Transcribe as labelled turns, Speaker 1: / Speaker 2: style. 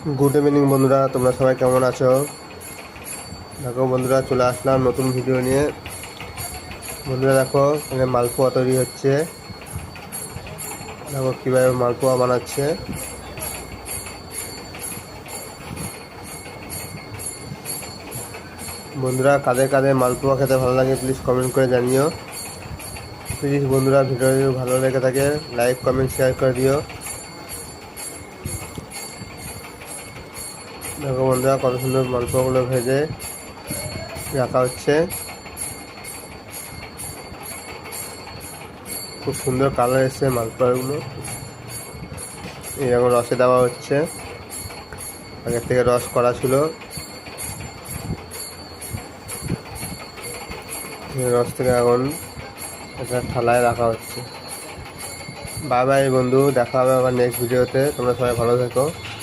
Speaker 1: Good evening বন্ধুরা, তোমরা সবাই কেমন আছো? দেখো বন্ধুরা, চলে আসলাম নতুন ভিডিও নিয়ে। বন্ধুরা দেখো, এখানে মালপোয়া তৈরি হচ্ছে। দেখো কীভাবে মালপোয়া বানাচ্ছে। বন্ধুরা, কাদের কাদের মালপোয়া খেতে ভালো লাগে প্লিজ কমেন্ট করে জানিও। প্লিজ বন্ধুরা, ভিডিও যদি ভালো লেগে থাকে লাইক কমেন্ট শেয়ার করে দিও। দেখো বন্ধুরা, কত সুন্দর মালপোয়াগুলো ভেজে রাখা হচ্ছে। খুব সুন্দর কালার এসছে মালপোয়াগুলো। এই এখন রসে দেওয়া হচ্ছে, আগের থেকে রস করা ছিল, রস থেকে এখন একটা থালায় রাখা হচ্ছে। বাই বাই বন্ধু, দেখা হবে আবার নেক্সট ভিডিওতে। তোমরা সবাই ভালো থেকো।